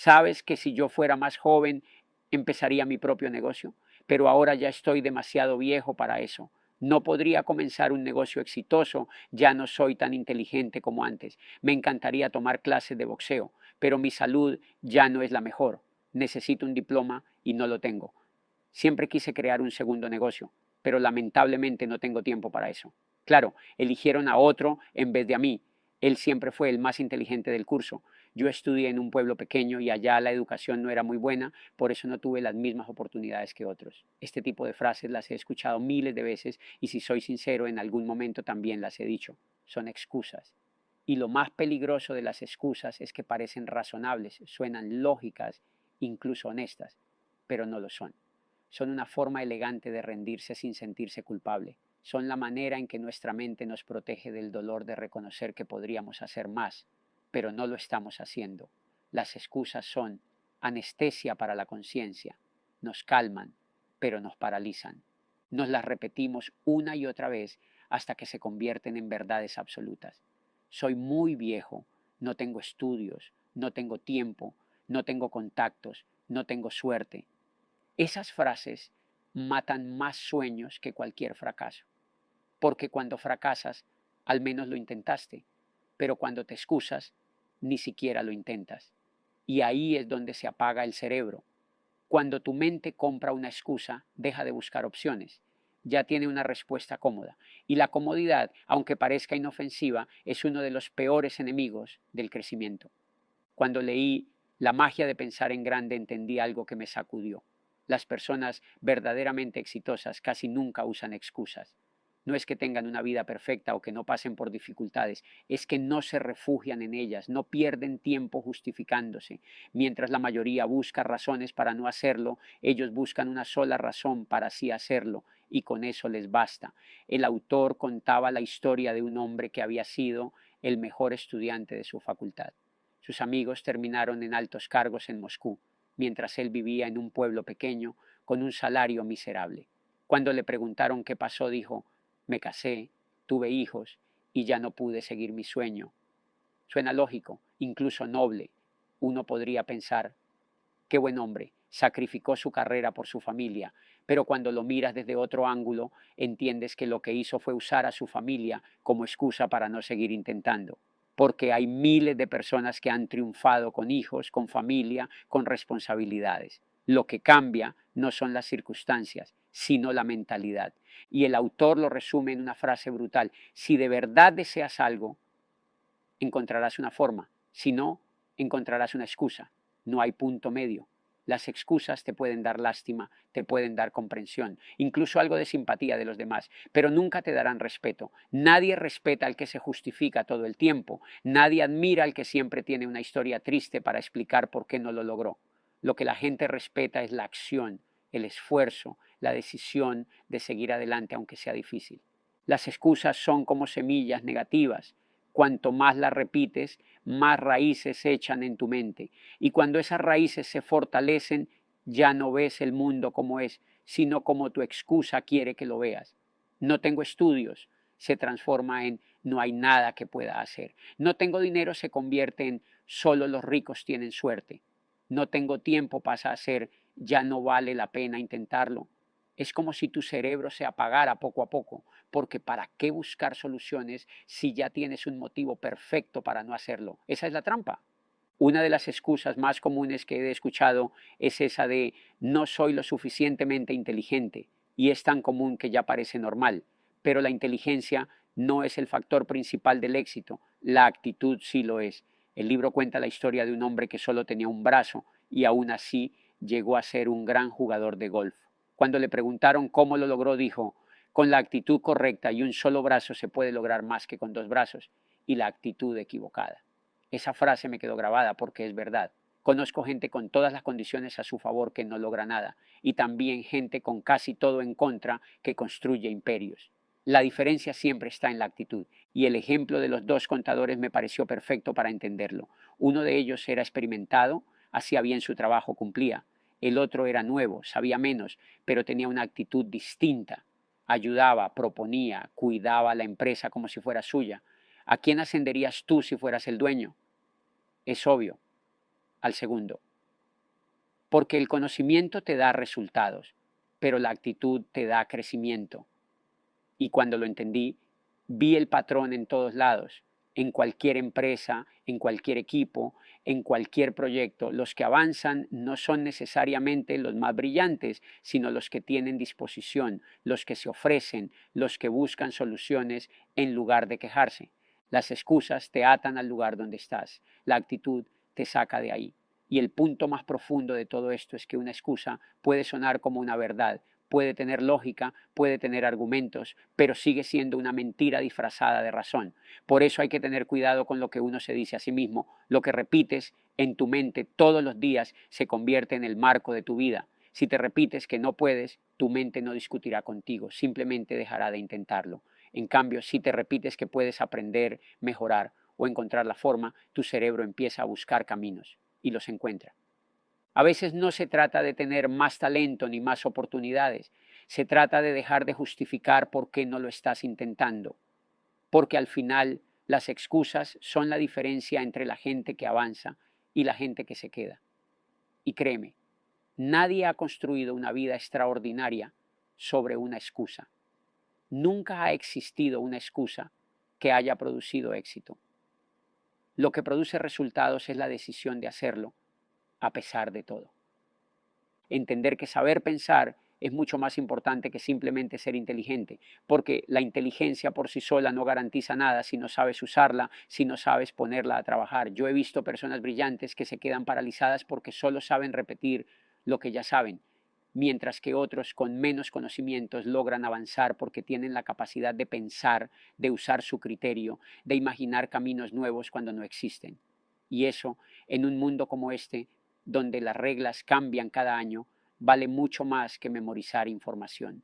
¿Sabes que si yo fuera más joven empezaría mi propio negocio? Pero ahora ya estoy demasiado viejo para eso. No podría comenzar un negocio exitoso, ya no soy tan inteligente como antes. Me encantaría tomar clases de boxeo, pero mi salud ya no es la mejor. Necesito un diploma y no lo tengo. Siempre quise crear un segundo negocio, pero lamentablemente no tengo tiempo para eso. Claro, eligieron a otro en vez de a mí. Él siempre fue el más inteligente del curso. Yo estudié en un pueblo pequeño y allá la educación no era muy buena, por eso no tuve las mismas oportunidades que otros. Este tipo de frases las he escuchado miles de veces y si soy sincero, en algún momento también las he dicho. Son excusas. Y lo más peligroso de las excusas es que parecen razonables, suenan lógicas, incluso honestas, pero no lo son. Son una forma elegante de rendirse sin sentirse culpable. Son la manera en que nuestra mente nos protege del dolor de reconocer que podríamos hacer más, pero no lo estamos haciendo. Las excusas son anestesia para la conciencia. Nos calman, pero nos paralizan. Nos las repetimos una y otra vez hasta que se convierten en verdades absolutas. Soy muy viejo, no tengo estudios, no tengo tiempo, no tengo contactos, no tengo suerte. Esas frases matan más sueños que cualquier fracaso, porque cuando fracasas, al menos lo intentaste, pero cuando te excusas, ni siquiera lo intentas. Y ahí es donde se apaga el cerebro. Cuando tu mente compra una excusa, deja de buscar opciones. Ya tiene una respuesta cómoda. Y la comodidad, aunque parezca inofensiva, es uno de los peores enemigos del crecimiento. Cuando leí La magia de pensar en grande, entendí algo que me sacudió. Las personas verdaderamente exitosas casi nunca usan excusas. No es que tengan una vida perfecta o que no pasen por dificultades, es que no se refugian en ellas, no pierden tiempo justificándose. Mientras la mayoría busca razones para no hacerlo, ellos buscan una sola razón para sí hacerlo y con eso les basta. El autor contaba la historia de un hombre que había sido el mejor estudiante de su facultad. Sus amigos terminaron en altos cargos en Moscú, mientras él vivía en un pueblo pequeño con un salario miserable. Cuando le preguntaron qué pasó, dijo: me casé, tuve hijos y ya no pude seguir mi sueño. Suena lógico, incluso noble. Uno podría pensar: qué buen hombre, sacrificó su carrera por su familia, pero cuando lo miras desde otro ángulo, entiendes que lo que hizo fue usar a su familia como excusa para no seguir intentando. Porque hay miles de personas que han triunfado con hijos, con familia, con responsabilidades. Lo que cambia no son las circunstancias, sino la mentalidad. Y el autor lo resume en una frase brutal: si de verdad deseas algo, encontrarás una forma, si no, encontrarás una excusa. No hay punto medio. Las excusas te pueden dar lástima, te pueden dar comprensión, incluso algo de simpatía de los demás, pero nunca te darán respeto. Nadie respeta al que se justifica todo el tiempo, nadie admira al que siempre tiene una historia triste para explicar por qué no lo logró. Lo que la gente respeta es la acción, el esfuerzo, la decisión de seguir adelante aunque sea difícil. Las excusas son como semillas negativas. Cuanto más las repites, más raíces se echan en tu mente. Y cuando esas raíces se fortalecen, ya no ves el mundo como es, sino como tu excusa quiere que lo veas. No tengo estudios, se transforma en no hay nada que pueda hacer. No tengo dinero se convierte en solo los ricos tienen suerte. No tengo tiempo pasa a ser ya no vale la pena intentarlo. Es como si tu cerebro se apagara poco a poco, porque ¿para qué buscar soluciones si ya tienes un motivo perfecto para no hacerlo? Esa es la trampa. Una de las excusas más comunes que he escuchado es esa de no soy lo suficientemente inteligente, y es tan común que ya parece normal, pero la inteligencia no es el factor principal del éxito, la actitud sí lo es. El libro cuenta la historia de un hombre que solo tenía un brazo y aún así llegó a ser un gran jugador de golf. Cuando le preguntaron cómo lo logró, dijo: con la actitud correcta y un solo brazo se puede lograr más que con dos brazos, y la actitud equivocada. Esa frase me quedó grabada porque es verdad. Conozco gente con todas las condiciones a su favor que no logra nada, y también gente con casi todo en contra que construye imperios. La diferencia siempre está en la actitud, y el ejemplo de los dos contadores me pareció perfecto para entenderlo. Uno de ellos era experimentado, hacía bien su trabajo, cumplía. El otro era nuevo, sabía menos, pero tenía una actitud distinta. Ayudaba, proponía, cuidaba la empresa como si fuera suya. ¿A quién ascenderías tú si fueras el dueño? Es obvio, al segundo. porque el conocimiento te da resultados, pero la actitud te da crecimiento. Y cuando lo entendí, vi el patrón en todos lados, en cualquier empresa, en cualquier equipo, en cualquier proyecto. Los que avanzan no son necesariamente los más brillantes, sino los que tienen disposición, los que se ofrecen, los que buscan soluciones en lugar de quejarse. Las excusas te atan al lugar donde estás, la actitud te saca de ahí. Y el punto más profundo de todo esto es que una excusa puede sonar como una verdad, puede tener lógica, puede tener argumentos, pero sigue siendo una mentira disfrazada de razón. Por eso hay que tener cuidado con lo que uno se dice a sí mismo. Lo que repites en tu mente todos los días se convierte en el marco de tu vida. Si te repites que no puedes, tu mente no discutirá contigo, simplemente dejará de intentarlo. En cambio, si te repites que puedes aprender, mejorar o encontrar la forma, tu cerebro empieza a buscar caminos y los encuentra. A veces no se trata de tener más talento ni más oportunidades, se trata de dejar de justificar por qué no lo estás intentando, porque al final las excusas son la diferencia entre la gente que avanza y la gente que se queda. Y créeme, nadie ha construido una vida extraordinaria sobre una excusa. Nunca ha existido una excusa que haya producido éxito. Lo que produce resultados es la decisión de hacerlo a pesar de todo. Entender que saber pensar es mucho más importante que simplemente ser inteligente, porque la inteligencia por sí sola no garantiza nada si no sabes usarla, si no sabes ponerla a trabajar. Yo he visto personas brillantes que se quedan paralizadas porque solo saben repetir lo que ya saben, mientras que otros con menos conocimientos logran avanzar porque tienen la capacidad de pensar, de usar su criterio, de imaginar caminos nuevos cuando no existen. Y eso, en un mundo como este, donde las reglas cambian cada año, vale mucho más que memorizar información.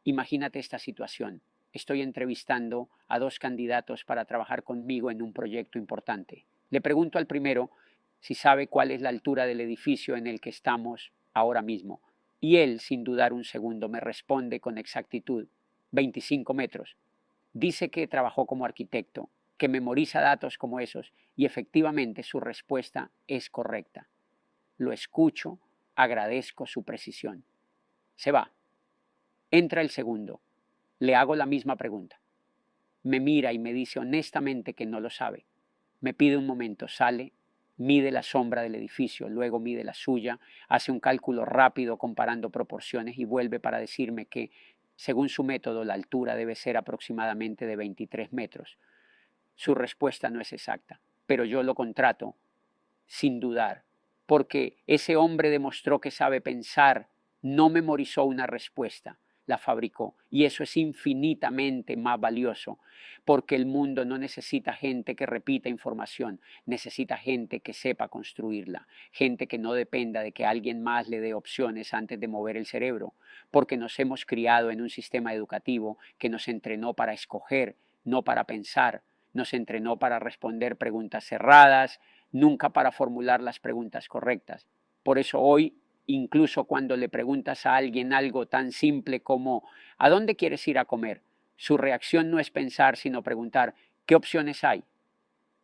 Imagínate esta situación. Estoy entrevistando a dos candidatos para trabajar conmigo en un proyecto importante. Le pregunto al primero si sabe cuál es la altura del edificio en el que estamos ahora mismo. Y él, sin dudar un segundo, me responde con exactitud: 25 metros. Dice que trabajó como arquitecto, que memoriza datos como esos, y efectivamente su respuesta es correcta. Lo escucho, agradezco su precisión. Se va. Entra el segundo. Le hago la misma pregunta. Me mira y me dice honestamente que no lo sabe. Me pide un momento, sale, mide la sombra del edificio, luego mide la suya, hace un cálculo rápido comparando proporciones y vuelve para decirme que, según su método, la altura debe ser aproximadamente de 23 metros. Su respuesta no es exacta, pero yo lo contrato sin dudar, porque ese hombre demostró que sabe pensar, no memorizó una respuesta, la fabricó. Y eso es infinitamente más valioso, porque el mundo no necesita gente que repita información, necesita gente que sepa construirla, gente que no dependa de que alguien más le dé opciones antes de mover el cerebro, porque nos hemos criado en un sistema educativo que nos entrenó para escoger, no para pensar, nos entrenó para responder preguntas cerradas, nunca para formular las preguntas correctas. Por eso hoy, incluso cuando le preguntas a alguien algo tan simple como ¿a dónde quieres ir a comer?, su reacción no es pensar, sino preguntar ¿qué opciones hay?,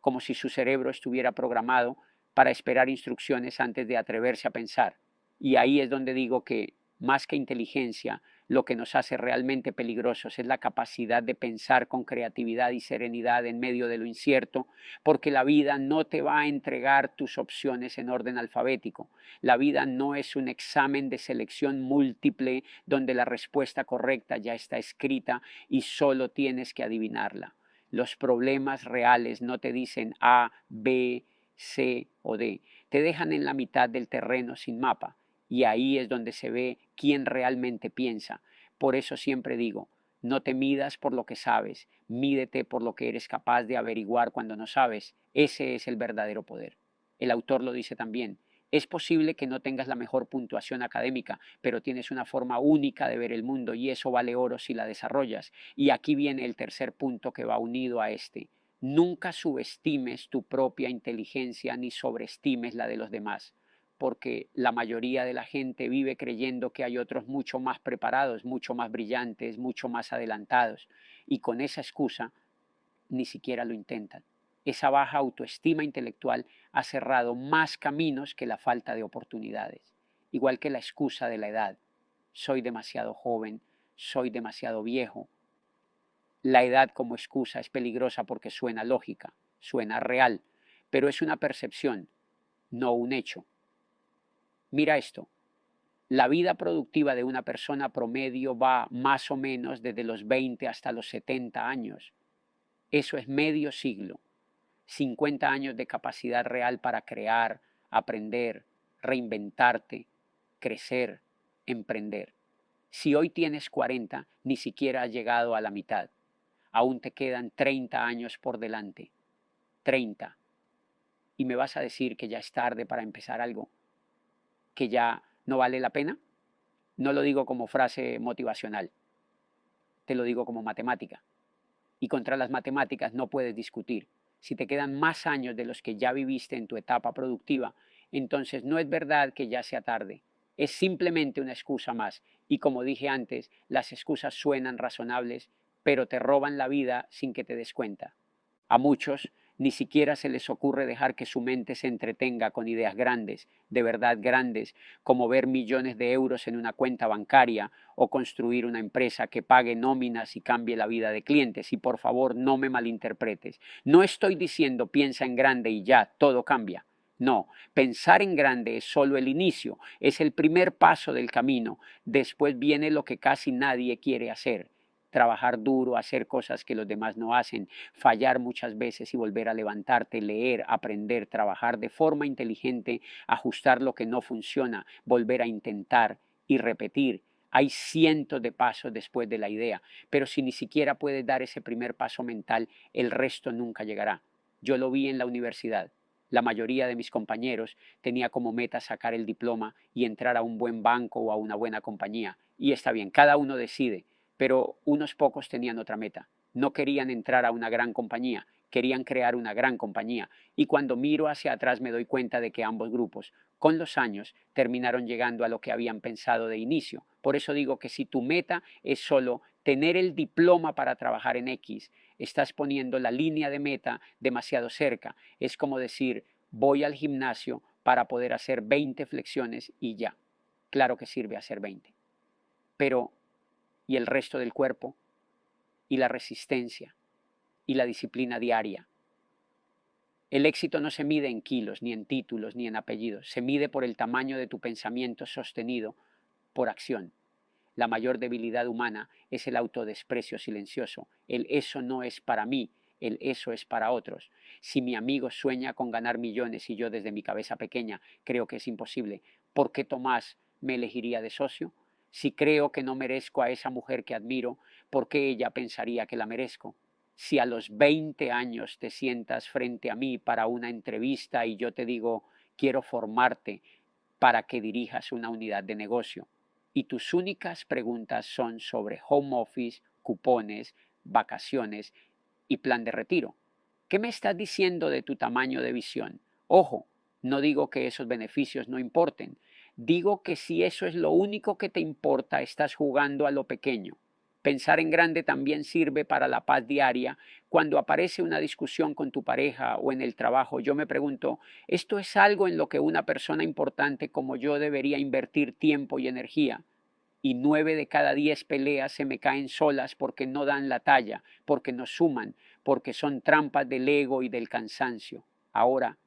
como si su cerebro estuviera programado para esperar instrucciones antes de atreverse a pensar. Y ahí es donde digo que, más que inteligencia, lo que nos hace realmente peligrosos es la capacidad de pensar con creatividad y serenidad en medio de lo incierto, porque la vida no te va a entregar tus opciones en orden alfabético. La vida no es un examen de selección múltiple donde la respuesta correcta ya está escrita y solo tienes que adivinarla. Los problemas reales no te dicen A, B, C o D. Te dejan en la mitad del terreno sin mapa. Y ahí es donde se ve quién realmente piensa. Por eso siempre digo, no te midas por lo que sabes, mídete por lo que eres capaz de averiguar cuando no sabes. Ese es el verdadero poder. El autor lo dice también. Es posible que no tengas la mejor puntuación académica, pero tienes una forma única de ver el mundo y eso vale oro si la desarrollas. Y aquí viene el tercer punto que va unido a este. Nunca subestimes tu propia inteligencia ni sobreestimes la de los demás, porque la mayoría de la gente vive creyendo que hay otros mucho más preparados, mucho más brillantes, mucho más adelantados, y con esa excusa ni siquiera lo intentan. Esa baja autoestima intelectual ha cerrado más caminos que la falta de oportunidades. igual que la excusa de la edad. Soy demasiado joven, soy demasiado viejo. La edad como excusa es peligrosa porque suena lógica, suena real, pero es una percepción, no un hecho. Mira esto, la vida productiva de una persona promedio va más o menos desde los 20 hasta los 70 años. Eso es medio siglo, 50 años de capacidad real para crear, aprender, reinventarte, crecer, emprender. Si hoy tienes 40, ni siquiera has llegado a la mitad. Aún te quedan 30 años por delante. 30. ¿Y me vas a decir que ya es tarde para empezar algo? ¿Que ya no vale la pena? No lo digo como frase motivacional, te lo digo como matemática. Y contra las matemáticas no puedes discutir. Si te quedan más años de los que ya viviste en tu etapa productiva, entonces no es verdad que ya sea tarde. Es simplemente una excusa más. Y como dije antes, las excusas suenan razonables, pero te roban la vida sin que te des cuenta. A muchos ni siquiera se les ocurre dejar que su mente se entretenga con ideas grandes, de verdad grandes, como ver millones de euros en una cuenta bancaria o construir una empresa que pague nóminas y cambie la vida de clientes. Y por favor, no me malinterpretes. No estoy diciendo piensa en grande y ya, todo cambia. No, pensar en grande es solo el inicio, es el primer paso del camino. Después viene lo que casi nadie quiere hacer: trabajar duro, hacer cosas que los demás no hacen, fallar muchas veces y volver a levantarte, leer, aprender, trabajar de forma inteligente, ajustar lo que no funciona, volver a intentar y repetir. Hay cientos de pasos después de la idea, pero si ni siquiera puedes dar ese primer paso mental, el resto nunca llegará. Yo lo vi en la universidad. La mayoría de mis compañeros tenía como meta sacar el diploma y entrar a un buen banco o a una buena compañía. Y está bien, cada uno decide, pero unos pocos tenían otra meta. No querían entrar a una gran compañía, querían crear una gran compañía. Y cuando miro hacia atrás me doy cuenta de que ambos grupos, con los años, terminaron llegando a lo que habían pensado de inicio. Por eso digo que si tu meta es solo tener el diploma para trabajar en X, estás poniendo la línea de meta demasiado cerca. Es como decir, voy al gimnasio para poder hacer 20 flexiones y ya. Claro que sirve hacer 20. Pero y el resto del cuerpo, y la resistencia, y la disciplina diaria. El éxito no se mide en kilos, ni en títulos, ni en apellidos. Se mide por el tamaño de tu pensamiento sostenido por acción. La mayor debilidad humana es el autodesprecio silencioso. El eso no es para mí, el eso es para otros. Si mi amigo sueña con ganar millones y yo desde mi cabeza pequeña creo que es imposible, ¿por qué Tomás me elegiría de socio? Si creo que no merezco a esa mujer que admiro, ¿por qué ella pensaría que la merezco? Si a los 20 años te sientas frente a mí para una entrevista y yo te digo, quiero formarte para que dirijas una unidad de negocio, y tus únicas preguntas son sobre home office, cupones, vacaciones y plan de retiro, ¿qué me estás diciendo de tu tamaño de visión? Ojo, no digo que esos beneficios no importen. Digo que si eso es lo único que te importa, estás jugando a lo pequeño. Pensar en grande también sirve para la paz diaria. Cuando aparece una discusión con tu pareja o en el trabajo, yo me pregunto, ¿esto es algo en lo que una persona importante como yo debería invertir tiempo y energía? Y 9 de cada 10 peleas se me caen solas porque no dan la talla, porque no suman, porque son trampas del ego y del cansancio. Ahora,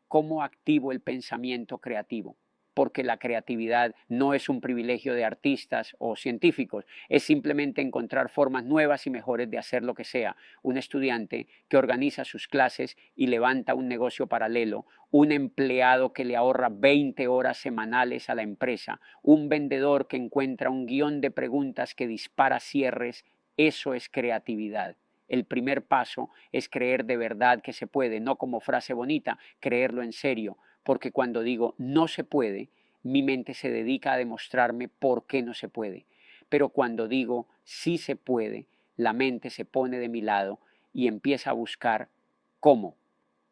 ¿cómo activo el pensamiento creativo? Porque la creatividad no es un privilegio de artistas o científicos, es simplemente encontrar formas nuevas y mejores de hacer lo que sea. Un estudiante que organiza sus clases y levanta un negocio paralelo, un empleado que le ahorra 20 horas semanales a la empresa, un vendedor que encuentra un guión de preguntas que dispara cierres, eso es creatividad. El primer paso es creer de verdad que se puede, no como frase bonita, creerlo en serio, porque cuando digo no se puede, mi mente se dedica a demostrarme por qué no se puede. Pero cuando digo sí se puede, la mente se pone de mi lado y empieza a buscar cómo.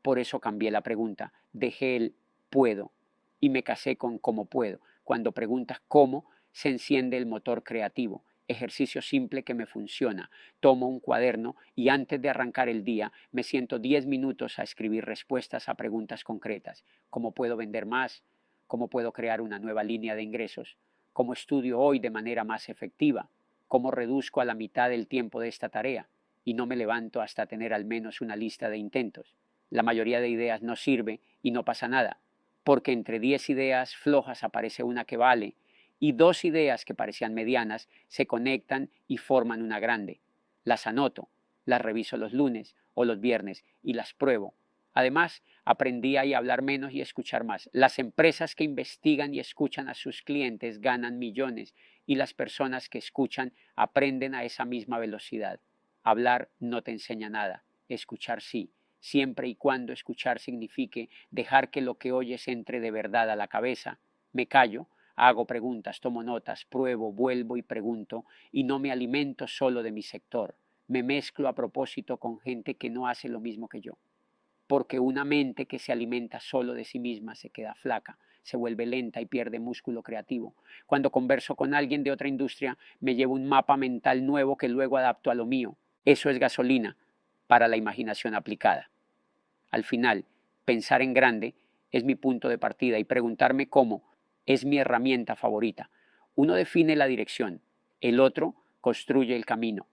Por eso cambié la pregunta, dejé el puedo y me casé con cómo puedo. Cuando preguntas cómo, se enciende el motor creativo. Ejercicio simple que me funciona. Tomo un cuaderno y antes de arrancar el día me siento 10 minutos a escribir respuestas a preguntas concretas. ¿Cómo puedo vender más? cómo puedo crear una nueva línea de ingresos, cómo estudio hoy de manera más efectiva, cómo reduzco a la mitad el tiempo de esta tarea y no me levanto hasta tener al menos una lista de intentos. La mayoría de ideas no sirve y no pasa nada, porque entre 10 ideas flojas aparece una que vale y 2 ideas que parecían medianas se conectan y forman una grande. Las anoto, las reviso los lunes o los viernes y las pruebo. Además, aprendí a hablar menos y escuchar más. Las empresas que investigan y escuchan a sus clientes ganan millones y las personas que escuchan aprenden a esa misma velocidad. Hablar no te enseña nada, escuchar sí, siempre y cuando escuchar signifique dejar que lo que oyes entre de verdad a la cabeza. Me callo, hago preguntas, tomo notas, pruebo, vuelvo y pregunto, y no me alimento solo de mi sector. Me mezclo a propósito con gente que no hace lo mismo que yo. Porque una mente que se alimenta solo de sí misma se queda flaca, se vuelve lenta y pierde músculo creativo. Cuando converso con alguien de otra industria, me llevo un mapa mental nuevo que luego adapto a lo mío. Eso es gasolina para la imaginación aplicada. Al final, pensar en grande es mi punto de partida y preguntarme cómo es mi herramienta favorita. Uno define la dirección, el otro construye el camino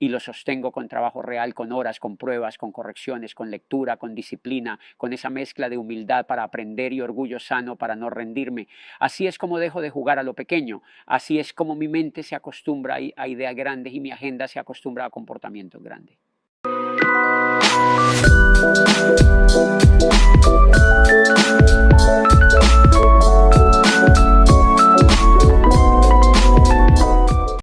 y lo sostengo con trabajo real, con horas, con pruebas, con correcciones, con lectura, con disciplina, con esa mezcla de humildad para aprender y orgullo sano para no rendirme. Así es como dejo de jugar a lo pequeño, así es como mi mente se acostumbra a ideas grandes y mi agenda se acostumbra a comportamientos grandes.